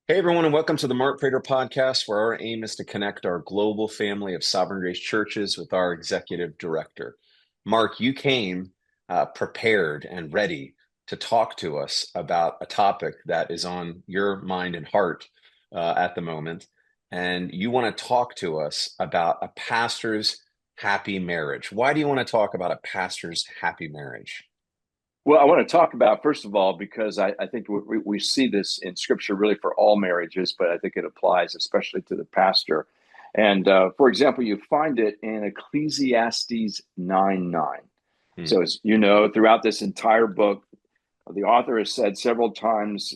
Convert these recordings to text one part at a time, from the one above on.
Hey everyone, and welcome to the Prater podcast, where our aim is to connect our global family of Sovereign Grace churches with our executive director. Mark, you came prepared and ready to talk to us about a topic that is on your mind and heart at the moment. And you want to talk to us about a pastor's happy marriage. Why do you want to talk about a pastor's happy marriage? Well, I want to talk about, first of all, because I think we see this in scripture really for all marriages, but I think it applies especially to the pastor. And for example, you find it in Ecclesiastes 9:9. Hmm. So, as you know, throughout this entire book, the author has said several times,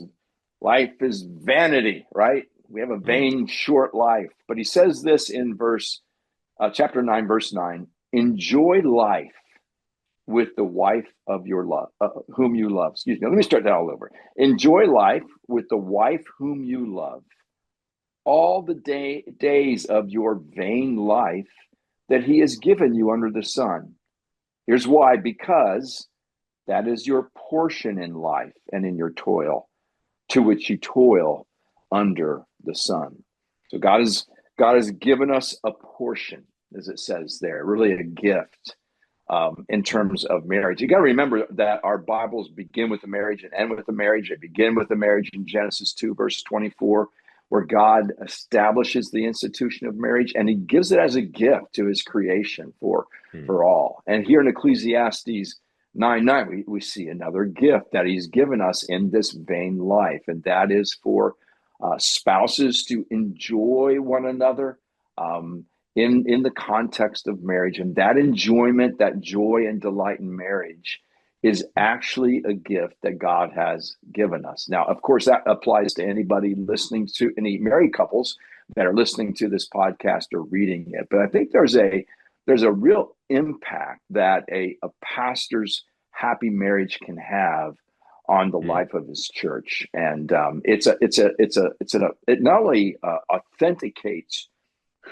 life is vanity, right? We have a Hmm. vain, short life. But he says this in chapter 9, verse 9: enjoy life with the wife of your love, whom you love. Excuse me. Let me start that all over. Enjoy life with the wife whom you love, all the days of your vain life that he has given you under the sun. Here's why: because that is your portion in life and in your toil, to which you toil under the sun. So God has given us a portion, as it says there, really a gift in terms of marriage. You got to remember that our Bibles begin with a marriage and end with a marriage. They begin with a marriage in Genesis 2, verse 24, where God establishes the institution of marriage and he gives it as a gift to his creation Hmm. for all. And here in Ecclesiastes 9:9, we see another gift that he's given us in this vain life, and that is for spouses to enjoy one another. In the context of marriage. And that enjoyment, that joy and delight in marriage is actually a gift that God has given us. Now, of course, that applies to anybody listening, to any married couples that are listening to this podcast or reading it. But I think there's a real impact that a pastor's happy marriage can have on the Hmm. life of his church, and it not only authenticates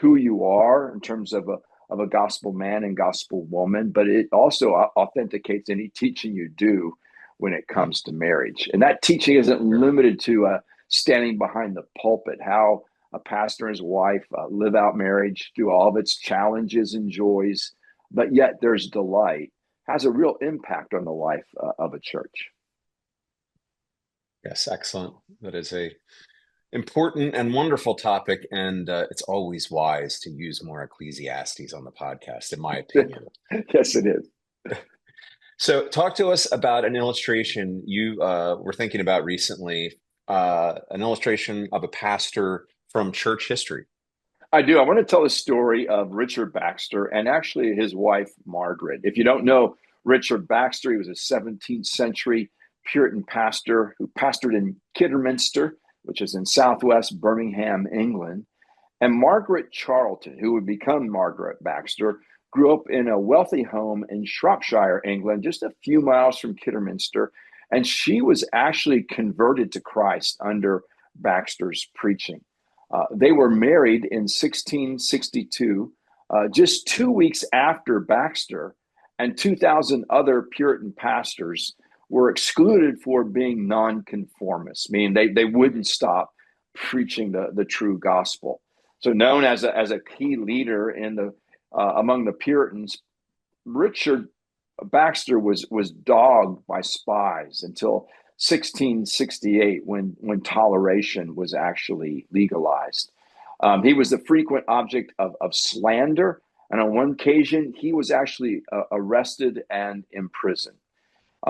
who you are in terms of a gospel man and gospel woman, but it also authenticates any teaching you do when it Hmm. comes to marriage. And that teaching isn't Sure. limited to standing behind the pulpit, how a pastor and his wife live out marriage through all of its challenges and joys, but yet there's delight, has a real impact on the life of a church. Yes, excellent. That is a important and wonderful topic, and it's always wise to use more Ecclesiastes on the podcast, in my opinion. Yes, it is. So, talk to us about an illustration you were thinking about recently, an illustration of a pastor from church history. I do. I want to tell the story of Richard Baxter and actually his wife, Margaret. If you don't know Richard Baxter, he was a 17th century Puritan pastor who pastored in Kidderminster, which is in southwest Birmingham, England. And Margaret Charlton, who would become Margaret Baxter, grew up in a wealthy home in Shropshire, England, just a few miles from Kidderminster. And she was actually converted to Christ under Baxter's preaching. They were married in 1662, just 2 weeks after Baxter and 2,000 other Puritan pastors were excluded for being nonconformists, meaning they wouldn't stop preaching the true gospel. So, known as a key leader in the among the Puritans, Richard Baxter was dogged by spies until 1668 when toleration was actually legalized. He was the frequent object of slander, and on one occasion he was actually arrested and imprisoned.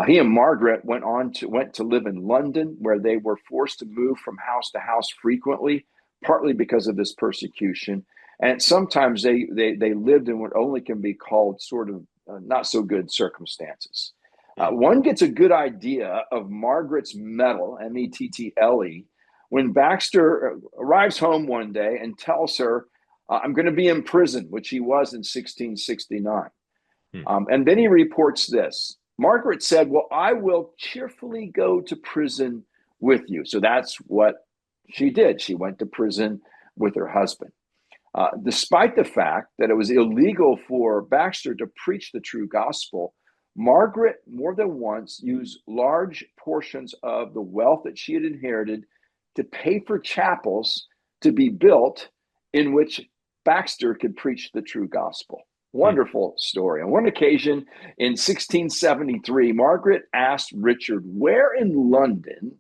He and Margaret went to live in London, where they were forced to move from house to house frequently, partly because of this persecution. And sometimes they lived in what only can be called sort of not so good circumstances. Hmm. One gets a good idea of Margaret's mettle, Mettle, when Baxter arrives home one day and tells her, "I'm going to be in prison," which he was in 1669. Hmm. And then he reports this. Margaret said, "Well, I will cheerfully go to prison with you." So that's what she did. She went to prison with her husband. Despite the fact that it was illegal for Baxter to preach the true gospel, Margaret more than once used large portions of the wealth that she had inherited to pay for chapels to be built in which Baxter could preach the true gospel. Hmm. Wonderful story. On one occasion in 1673, Margaret asked Richard where in London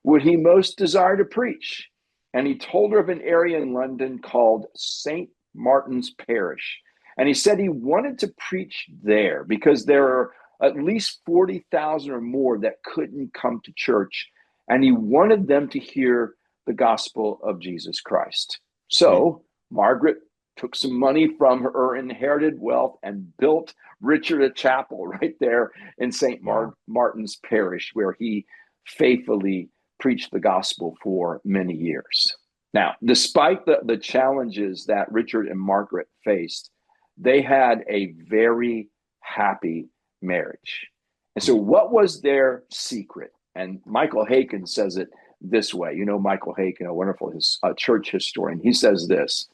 would he most desire to preach. And he told her of an area in London called St. Martin's Parish. And he said he wanted to preach there because there are at least 40,000 or more that couldn't come to church. And he wanted them to hear the gospel of Jesus Christ. Hmm. So Margaret took some money from her inherited wealth and built Richard a chapel right there in St. Wow. Martin's Parish, where he faithfully preached the gospel for many years. Now, despite the challenges that Richard and Margaret faced, they had a very happy marriage. And so, Hmm. what was their secret? And Michael Haykin says it this way. You know, Michael Haykin, a wonderful church historian, he says this.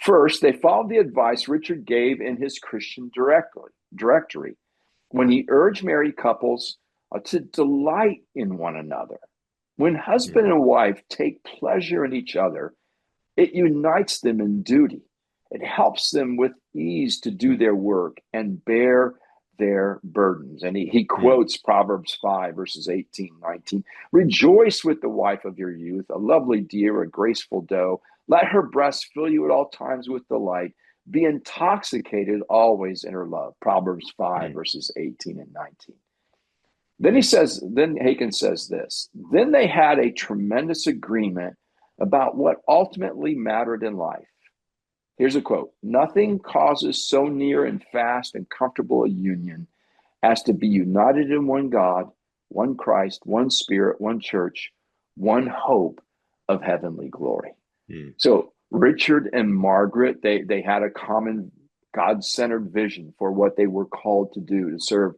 First, they followed the advice Richard gave in his Christian directory when he urged married couples to delight in one another. When Hmm. husband and wife take pleasure in each other, it unites them in duty. It helps them with ease to do their work and bear their burdens. And he Hmm. quotes Proverbs 5, verses 18, 19. Rejoice with the wife of your youth, a lovely deer, a graceful doe. Let her breast fill you at all times with delight. Be intoxicated always in her love. Proverbs 5, Hmm. verses 18 and 19. Then Haken says this. Then they had a tremendous agreement about what ultimately mattered in life. Here's a quote. Nothing causes so near and fast and comfortable a union as to be united in one God, one Christ, one Spirit, one church, one hope of heavenly glory. Hmm. So Richard and Margaret, they had a common God-centered vision for what they were called to do, to serve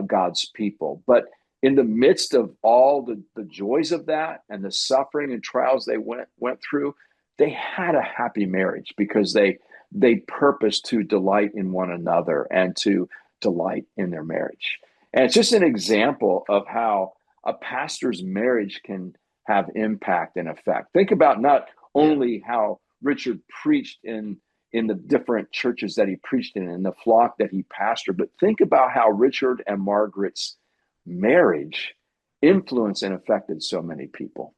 God's people. But in the midst of all the joys of that and the suffering and trials they went through, they had a happy marriage because they purposed to delight in one another and to delight in their marriage. And it's just an example of how a pastor's marriage can have impact and effect. Think about not Yeah. only how Richard preached in the different churches that he preached in and the flock that he pastored, but think about how Richard and Margaret's marriage influenced and affected so many people.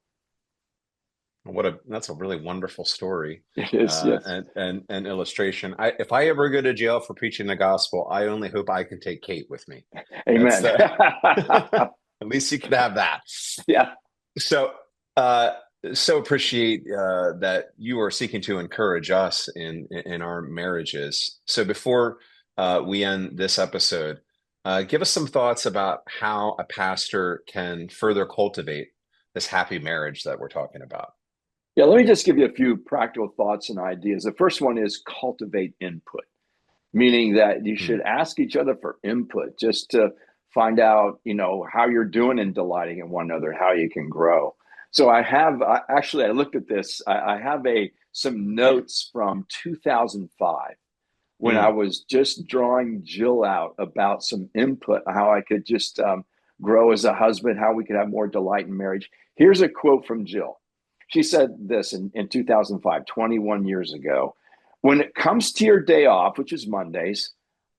That's a really wonderful story, It is, yes. and illustration. If I ever go to jail for preaching the gospel, I only hope I can take Kate with me. That's Amen. the at least you can have that. Yeah. So, uh, so appreciate that you are seeking to encourage us in our marriages. So before we end this episode, give us some thoughts about how a pastor can further cultivate this happy marriage that we're talking about. Yeah, let me just give you a few practical thoughts and ideas. The first one is cultivate input, meaning that you Hmm. should ask each other for input just to find out, how you're doing in delighting in one another, how you can grow. So I looked at this. I have some notes from 2005 when I Hmm. was just drawing Jill out about some input, how I could just grow as a husband, how we could have more delight in marriage. Here's a quote from Jill. She said this in 2005, 21 years ago. When it comes to your day off, which is Mondays,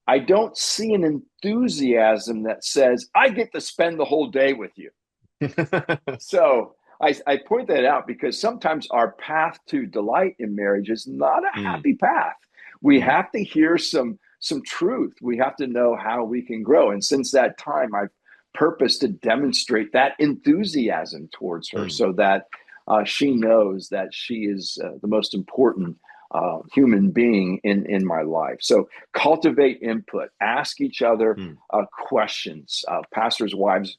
I don't see an enthusiasm that says, I get to spend the whole day with you. So I point that out because sometimes our path to delight in marriage is not a Hmm. happy path. We Hmm. have to hear some truth. We have to know how we can grow. And since that time, I've purposed to demonstrate that enthusiasm towards her Hmm. so that she knows that she is the most important human being in my life. So cultivate input, ask each other Hmm. questions. Pastors' wives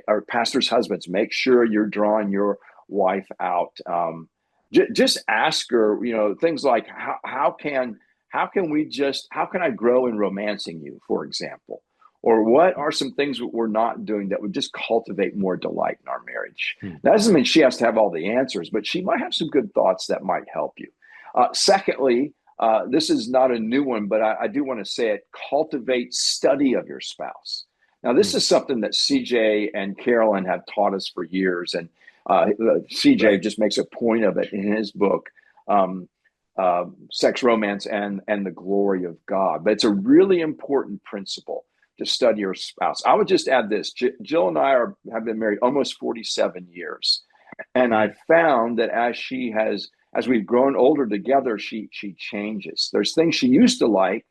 or pastors' husbands, make sure you're drawing your wife out. Just ask her, things like how can I grow in romancing you, for example, or what are some things that we're not doing that would just cultivate more delight in our marriage. Hmm. That doesn't mean she has to have all the answers, but she might have some good thoughts that might help you. Secondly, this is not a new one, but I do want to say it: cultivate study of your spouse. Now, this Hmm. is something that CJ and Carolyn have taught us for years. And CJ Right. just makes a point of it in his book, um, Sex, Romance, and the Glory of God. But it's a really important principle to study your spouse. I would just add this: Jill and I have been married almost 47 years, and I Mm. found that as we've grown older together, she changes. There's things she used to like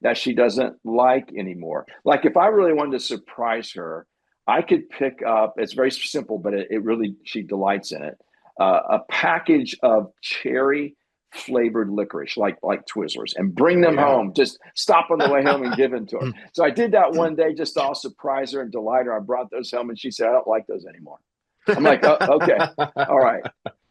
that she doesn't like anymore. Like if I really wanted to surprise her, I could pick up. It's very simple, but it really she delights in it. A package of cherry flavored licorice, like Twizzlers, and bring Oh them yeah. home. Just stop on the way home and give them to her. So I did that one day just to all surprise her and delight her. I brought those home, and she said, "I don't like those anymore." I'm like, oh, okay, all right.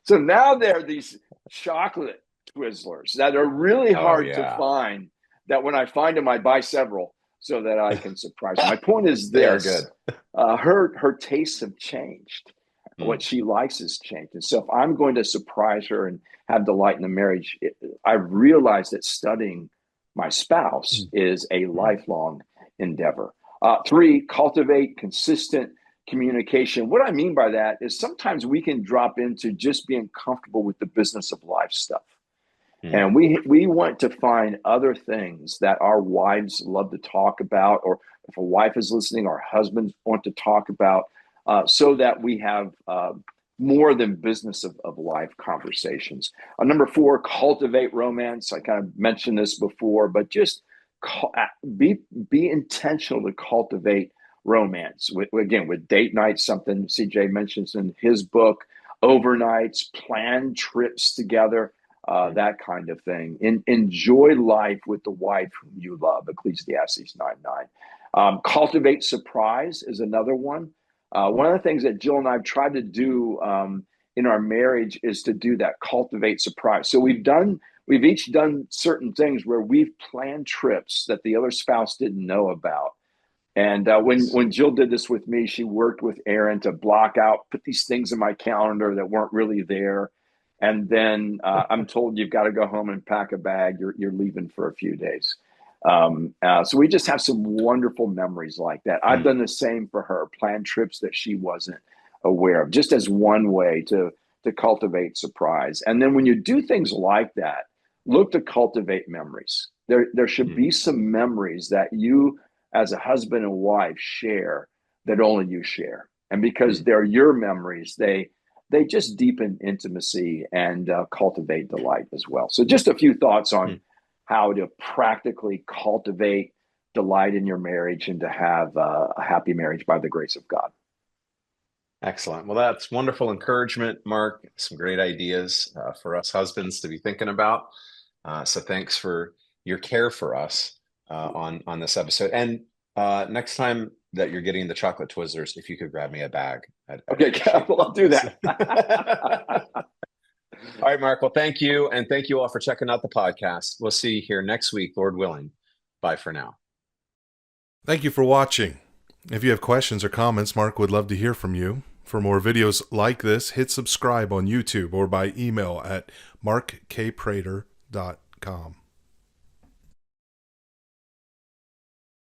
So now there are these chocolate Twizzlers that are really Oh hard to yeah. find. That when I find them, I buy several so that I can surprise her. My point is They are good. this: her tastes have changed. What Mm. she likes has changed, and so if I'm going to surprise her and have delight in the marriage, I realize that studying my spouse Mm. is a Mm. lifelong endeavor. Three, cultivate consistent communication. What I mean by that is sometimes we can drop into just being comfortable with the business of life stuff. Mm. And we want to find other things that our wives love to talk about, or if a wife is listening, our husbands want to talk about, so that we have more than business of life conversations. Number four, cultivate romance. I kind of mentioned this before, but just be be intentional to cultivate romance. Again, with date nights, something CJ mentions in his book, overnights, plan trips together, Mm. that kind of thing. Enjoy life with the wife whom you love, Ecclesiastes 9:9. Cultivate surprise is another one. One of the things that Jill and I have tried to do in our marriage is to do that, cultivate surprise. So we've each done certain things where we've planned trips that the other spouse didn't know about. And Nice. when Jill did this with me, she worked with Aaron to block out, put these things in my calendar that weren't really there. And then I'm told you've got to go home and pack a bag. You're leaving for a few days. So we just have some wonderful memories like that. I've Mm. done the same for her, planned trips that she wasn't aware of, just as one way to cultivate surprise. And then when you do things like that, look to cultivate memories. There should Mm. be some memories that you as a husband and wife share that only you share. And because Mm. they're your memories, they just deepen intimacy and cultivate delight as well. So just a few thoughts on Mm. how to practically cultivate delight in your marriage and to have a happy marriage by the grace of God. Excellent. Well, that's wonderful encouragement, Mark. Some great ideas for us husbands to be thinking about. So thanks for your care for us on this episode. And next time that you're getting the chocolate Twizzlers, if you could grab me a bag, I'd Okay, appreciate well, I'll do that. that. All right, Mark. Well, thank you. And thank you all for checking out the podcast. We'll see you here next week, Lord willing. Bye for now. Thank you for watching. If you have questions or comments, Mark would love to hear from you. For more videos like this, hit subscribe on YouTube or by email at markkprater.com.